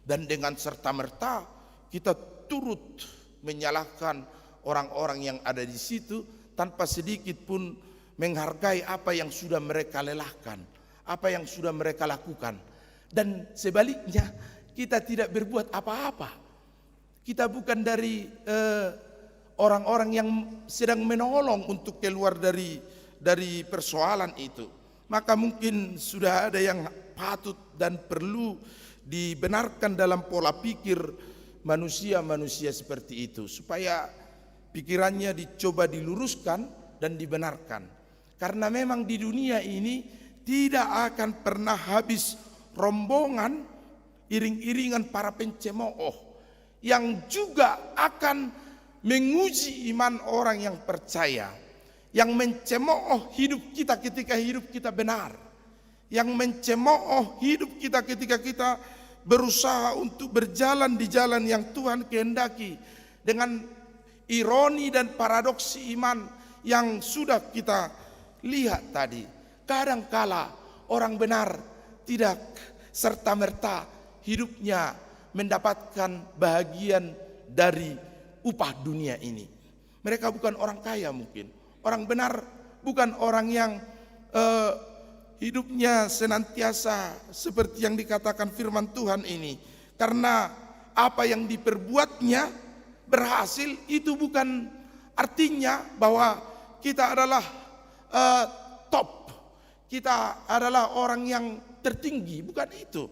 dan dengan serta-merta kita turut menyalahkan orang-orang yang ada di situ tanpa sedikit pun menghargai apa yang sudah mereka lelahkan, apa yang sudah mereka lakukan. Dan sebaliknya, kita tidak berbuat apa-apa. Kita bukan dari orang-orang yang sedang menolong untuk keluar dari persoalan itu. Maka mungkin sudah ada yang patut dan perlu dibenarkan dalam pola pikir manusia-manusia seperti itu, supaya pikirannya dicoba diluruskan dan dibenarkan. Karena memang di dunia ini tidak akan pernah habis rombongan, iring-iringan para pencemooh yang juga akan menguji iman orang yang percaya, yang mencemooh hidup kita ketika hidup kita benar, yang mencemooh hidup kita ketika kita berusaha untuk berjalan di jalan yang Tuhan kehendaki, dengan ironi dan paradoks iman yang sudah kita lihat tadi. Kadangkala orang benar tidak serta-merta hidupnya mendapatkan bahagian dari upah dunia ini. Mereka bukan orang kaya mungkin. Orang benar bukan orang yang hidupnya senantiasa seperti yang dikatakan firman Tuhan ini. Karena apa yang diperbuatnya berhasil, itu bukan artinya bahwa kita adalah top, kita adalah orang yang tertinggi. Bukan itu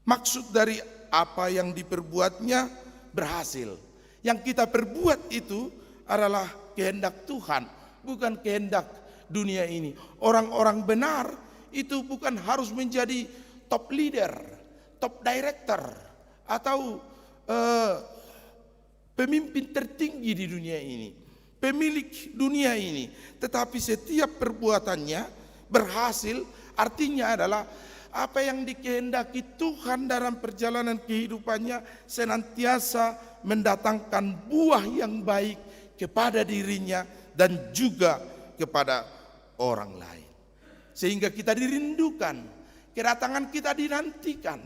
maksud dari apa yang diperbuatnya berhasil. Yang kita perbuat itu adalah kehendak Tuhan, bukan kehendak dunia ini. Orang-orang benar itu bukan harus menjadi top leader, top director, atau pemimpin tertinggi di dunia ini, pemilik dunia ini. Tetapi setiap perbuatannya berhasil, artinya adalah apa yang dikehendaki Tuhan dalam perjalanan kehidupannya senantiasa mendatangkan buah yang baik kepada dirinya dan juga kepada orang lain. Sehingga kita dirindukan, kedatangan kita dinantikan.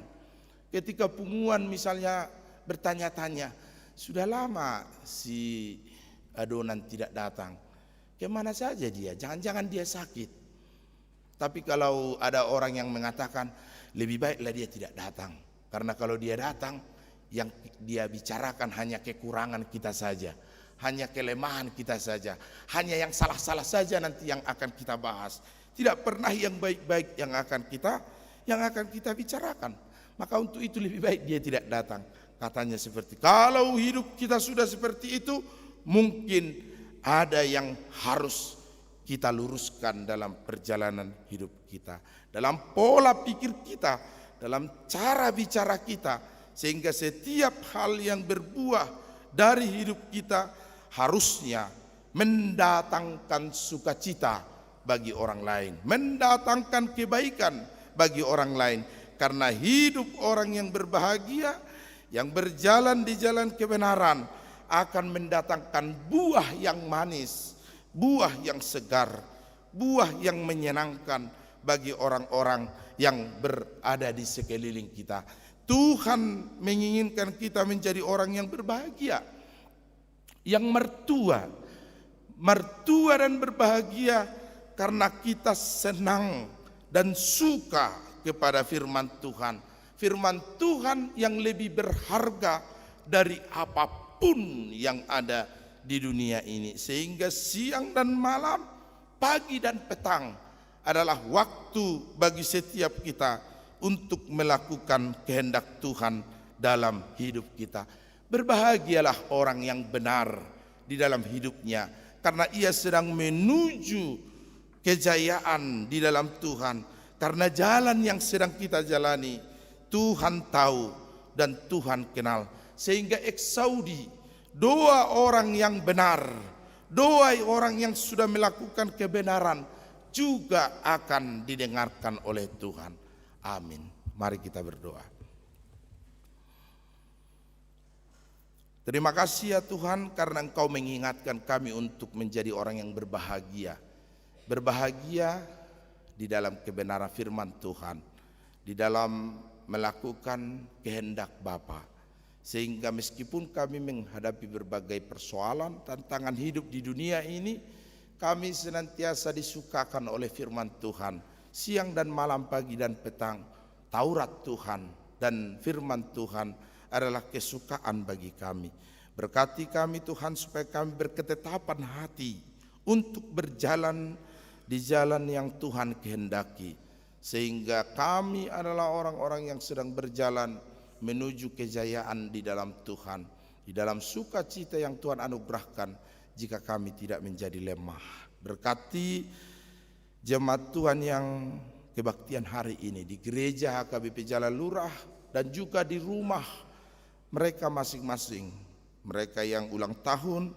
Ketika punguan misalnya bertanya-tanya, sudah lama si adonan tidak datang, kemana saja dia? Jangan-jangan dia sakit. Tapi kalau ada orang yang mengatakan lebih baiklah dia tidak datang, karena kalau dia datang yang dia bicarakan hanya kekurangan kita saja, hanya kelemahan kita saja, hanya yang salah-salah saja nanti yang akan kita bahas. Tidak pernah yang baik-baik yang akan kita bicarakan. Maka untuk itu lebih baik dia tidak datang. Katanya seperti, kalau hidup kita sudah seperti itu, mungkin ada yang harus kita luruskan dalam perjalanan hidup kita, dalam pola pikir kita, dalam cara bicara kita, sehingga setiap hal yang berbuah dari hidup kita harusnya mendatangkan sukacita bagi orang lain, mendatangkan kebaikan bagi orang lain. Karena hidup orang yang berbahagia, yang berjalan di jalan kebenaran, akan mendatangkan buah yang manis, buah yang segar, buah yang menyenangkan bagi orang-orang yang berada di sekeliling kita. Tuhan menginginkan kita menjadi orang yang berbahagia, yang mertua dan berbahagia karena kita senang dan suka kepada firman Tuhan. Firman Tuhan yang lebih berharga dari apapun yang ada di dunia ini. Sehingga siang dan malam, pagi dan petang adalah waktu bagi setiap kita untuk melakukan kehendak Tuhan dalam hidup kita. Berbahagialah orang yang benar di dalam hidupnya, karena ia sedang menuju kejayaan di dalam Tuhan. Karena jalan yang sedang kita jalani, Tuhan tahu dan Tuhan kenal. Sehingga eksaudi, doa orang yang benar, doa orang yang sudah melakukan kebenaran juga akan didengarkan oleh Tuhan. Amin. Mari kita berdoa. Terima kasih ya Tuhan, karena Engkau mengingatkan kami untuk menjadi orang yang berbahagia. Berbahagia di dalam kebenaran firman Tuhan, di dalam melakukan kehendak Bapa. Sehingga meskipun kami menghadapi berbagai persoalan, tantangan hidup di dunia ini, kami senantiasa disukakan oleh firman Tuhan. Siang dan malam, pagi dan petang, Taurat Tuhan dan firman Tuhan adalah kesukaan bagi kami. Berkati kami Tuhan supaya kami berketetapan hati untuk berjalan di jalan yang Tuhan kehendaki, sehingga kami adalah orang-orang yang sedang berjalan menuju kejayaan di dalam Tuhan, di dalam sukacita yang Tuhan anugerahkan jika kami tidak menjadi lemah. Berkati jemaat Tuhan yang kebaktian hari ini di gereja HKBP Jalan Lurah dan juga di rumah mereka masing-masing, mereka yang ulang tahun,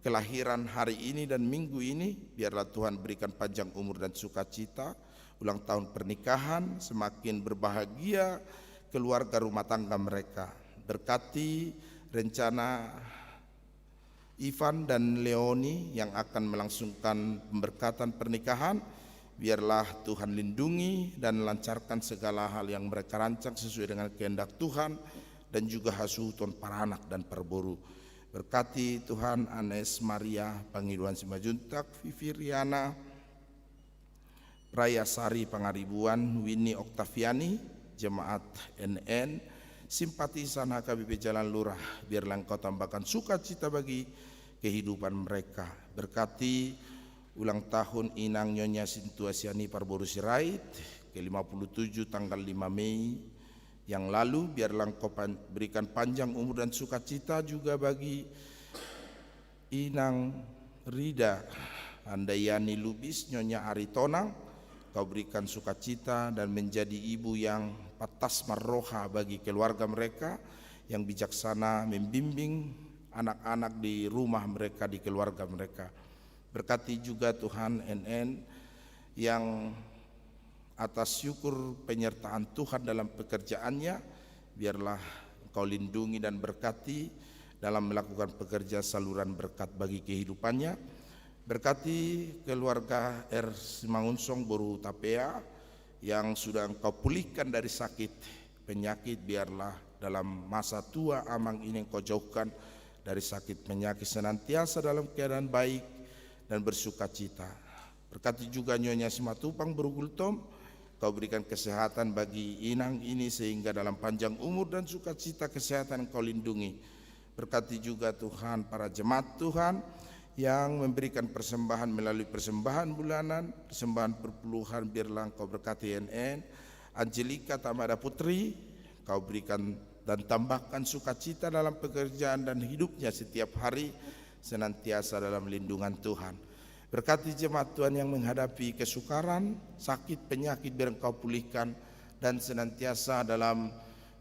kelahiran hari ini dan minggu ini, biarlah Tuhan berikan panjang umur dan sukacita. Ulang tahun pernikahan, semakin berbahagia keluarga rumah tangga mereka. Berkati rencana Ivan dan Leoni yang akan melangsungkan pemberkatan pernikahan, biarlah Tuhan lindungi dan lancarkan segala hal yang mereka rancang sesuai dengan kehendak Tuhan, dan juga hasuton para anak dan perboru. Berkati Tuhan Anes Maria Pangiluan Simajuntak, Vivi Riana, Praya Sari Pangaribuan, Winnie Oktaviani, Jemaat NN, simpatisan HKBP Jalan Lurah, biarlah Engkau tambahkan sukacita bagi kehidupan mereka. Berkati ulang tahun Inang Nyonya Sintuasiani Parboru Sirait ke-57 tanggal 5 Mei yang lalu, biarlah Engkau berikan panjang umur dan sukacita juga bagi Inang Rida Andayani Lubis Nyonya Aritonang. Kau berikan sukacita dan menjadi ibu yang patas marroha bagi keluarga mereka, yang bijaksana membimbing anak-anak di rumah mereka, di keluarga mereka. Berkati juga Tuhan NN yang atas syukur penyertaan Tuhan dalam pekerjaannya, biarlah Engkau lindungi dan berkati dalam melakukan pekerja saluran berkat bagi kehidupannya. Berkati keluarga Simangunsong Boru Tapea yang sudah Engkau pulihkan dari sakit penyakit, biarlah dalam masa tua amang ini Engkau jauhkan dari sakit penyakit, senantiasa dalam keadaan baik dan bersukacita. Berkati juga Nyonya Simatupang Berugultom, Kau berikan kesehatan bagi Inang ini sehingga dalam panjang umur dan sukacita kesehatan Engkau lindungi. Berkati juga Tuhan para jemaat Tuhan yang memberikan persembahan melalui persembahan bulanan, persembahan perpuluhan, biarlah Engkau berkati NN, Angelika Tamada Putri, Kau berikan dan tambahkan sukacita dalam pekerjaan dan hidupnya setiap hari, senantiasa dalam lindungan Tuhan. Berkati jemaat Tuhan yang menghadapi kesukaran, sakit, penyakit, biar Engkau pulihkan, dan senantiasa dalam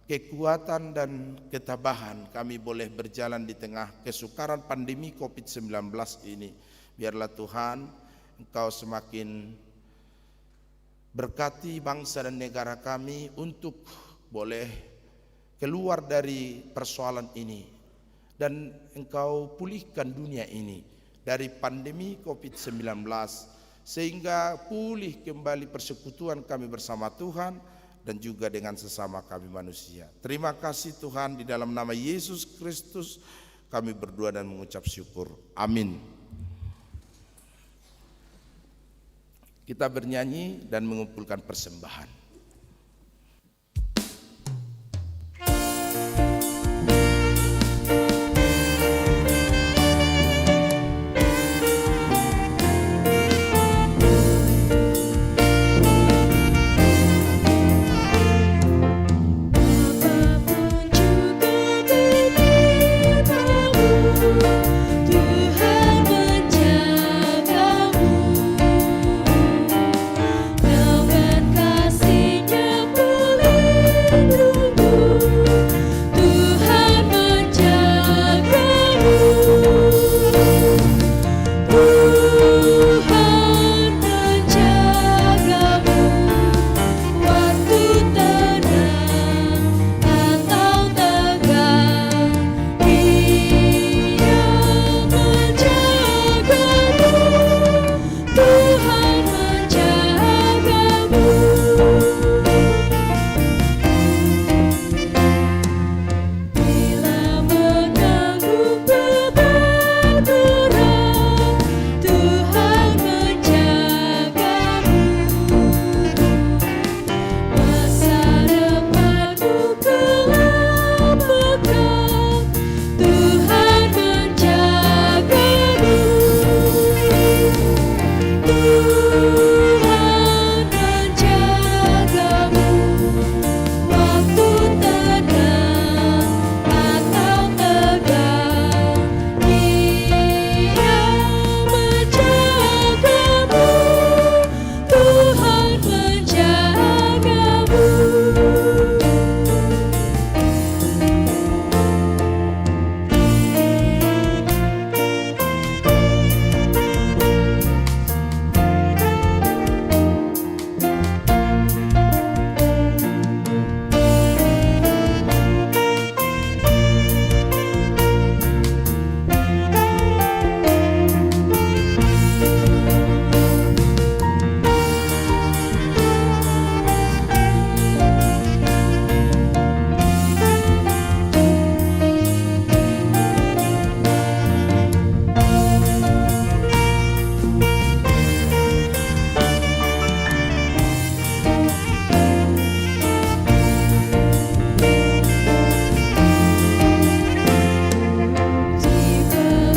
kekuatan dan ketabahan kami boleh berjalan di tengah kesukaran pandemi COVID-19 ini. Biarlah Tuhan Engkau semakin berkati bangsa dan negara kami untuk boleh keluar dari persoalan ini, dan Engkau pulihkan dunia ini dari pandemi COVID-19 sehingga pulih kembali persekutuan kami bersama Tuhan dan juga dengan sesama kami manusia. Terima kasih Tuhan, di dalam nama Yesus Kristus kami berdoa dan mengucap syukur. Amin. Kita bernyanyi dan mengumpulkan persembahan. Tuhan menjagamu, dengan kasih-Nya melindungimu. Tuhan menjagamu, Tuhan menjagamu, waktu tenang atau tegang, Dia menjagamu, Tuhan menjagamu. Bila menanggung beban berat, Tuhan menjagamu. Masa depanmu gelap pekat, Tuhan menjagamu. Tuhan menjagamu, waktu tenang atau tegang, Dia menjagamu, Tuhan menjagamu.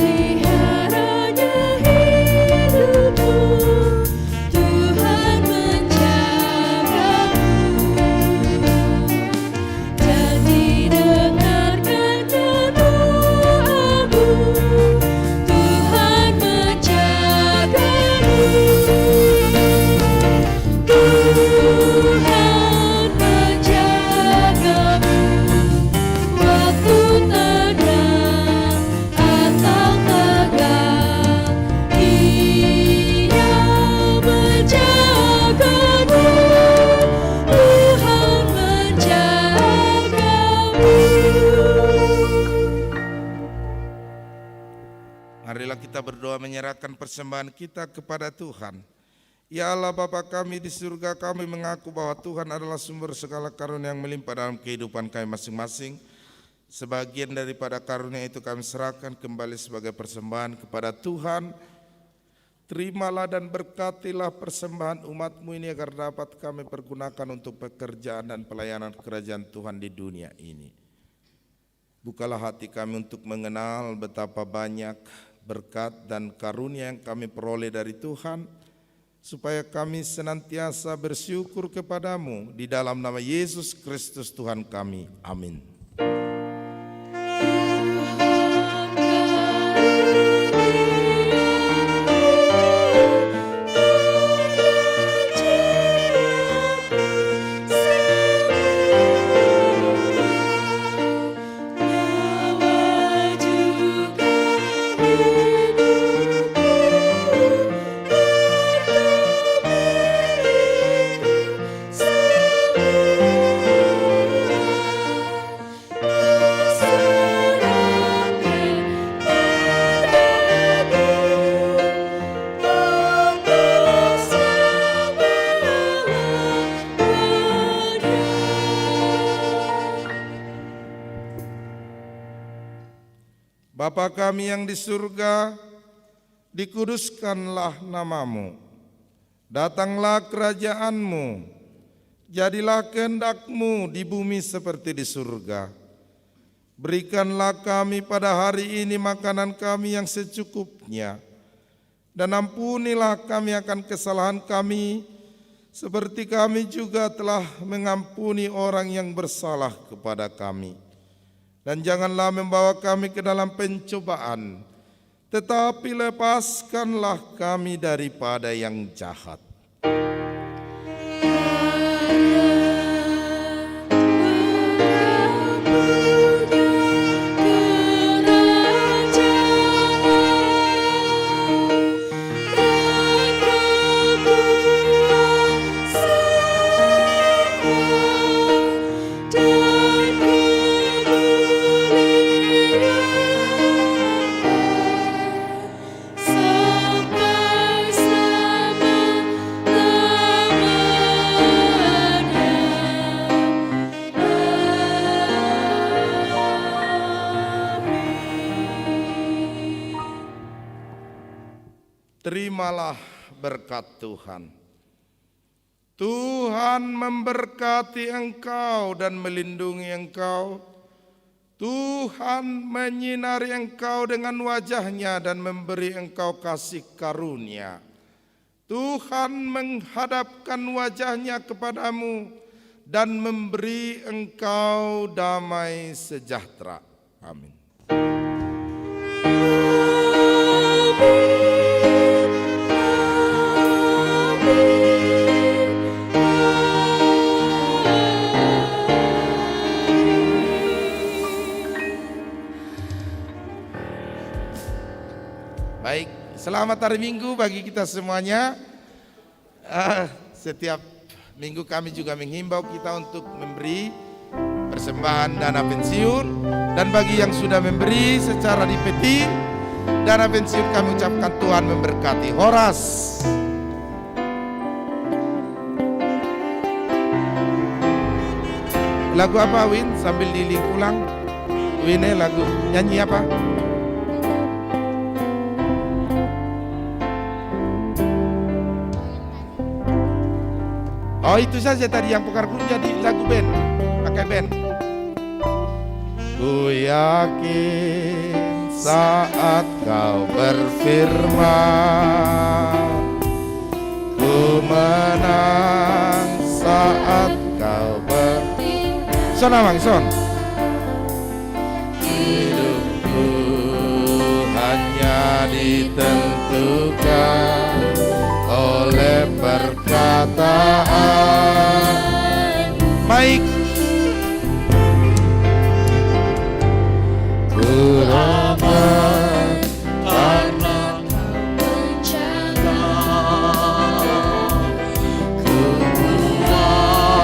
Dipeliharanya hidupmu, Tuhan menjagamu, dan didengarkan doamu, Tuhan menjagamu. Tuhan menjagamu, waktu tenang atau tegang, Dia menjagamu, Tuhan menjagamu. Marilah kita berdoa menyerahkan persembahan kita kepada Tuhan. Ya Allah Bapa kami di surga, kami mengaku bahwa Tuhan adalah sumber segala karunia yang melimpah dalam kehidupan kami masing-masing. Sebagian daripada karunia itu kami serahkan kembali sebagai persembahan kepada Tuhan. Terimalah dan berkatilah persembahan umat-Mu ini agar dapat kami pergunakan untuk pekerjaan dan pelayanan kerajaan Tuhan di dunia ini. Bukalah hati kami untuk mengenal betapa banyak berkat dan karunia yang kami peroleh dari Tuhan, supaya kami senantiasa bersyukur kepadamu di dalam nama Yesus Kristus Tuhan kami. Amin. Bapa kami yang di surga, dikuduskanlah namamu. Datanglah kerajaanmu, jadilah kehendak-Mu di bumi seperti di surga. Berikanlah kami pada hari ini makanan kami yang secukupnya, dan ampunilah kami akan kesalahan kami, seperti kami juga telah mengampuni orang yang bersalah kepada kami. Dan janganlah membawa kami ke dalam pencobaan, tetapi lepaskanlah kami daripada yang jahat. Terimalah berkat Tuhan. Tuhan memberkati engkau dan melindungi engkau. Tuhan menyinari engkau dengan wajah-Nya dan memberi engkau kasih karunia. Tuhan menghadapkan wajah-Nya kepadamu dan memberi engkau damai sejahtera. Amin. Baik, selamat hari Minggu bagi kita semuanya. Setiap minggu kami juga menghimbau kita untuk memberi persembahan dana pensiun. Dan bagi yang sudah memberi secara dipeti, dana pensiun kami ucapkan Tuhan memberkati. Horas. Lagu apa Win? Sambil diling pulang. Win, lagu nyanyi apa? Oh, itu saja tadi yang Pekarkun jadi lagu band, pakai band. Ku yakin saat kau berfirman, ku menang saat kau Son Amang, son. Hidupku hanya ditentukan oleh perkataan. Baik. Ku aman karena menjaga, ku kuat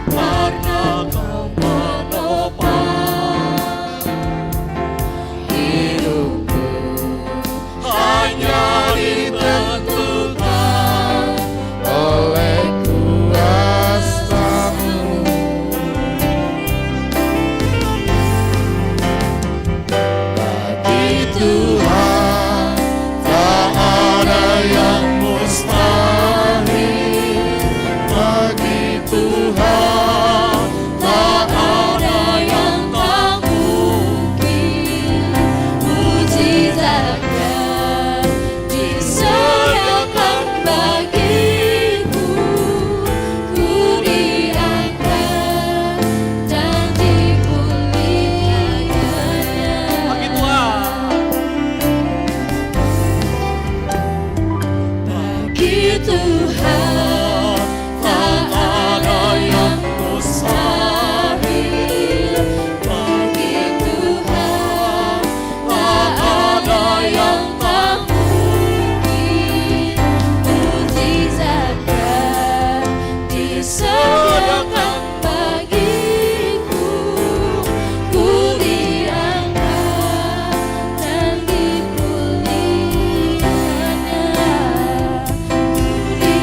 karena kau menopang. hidupku Hanya ditentukan oleh kuasa-Mu. Bagi Tuhan tak ada yang mustahil. Bagi Tuhan tak ada yang tak mungkin. Mujizatnya disediakan bagiku. Ku diangkat dan dipulihkannya. bagi Tuhan. Bagi Tuhan tak ada yang mustahil. Bagi Tuhan tak ada yang tak mungkin. Mujizatnya disediakan bagiku. Ku diangkat dan dipulihkannya. Ku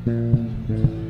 Amin.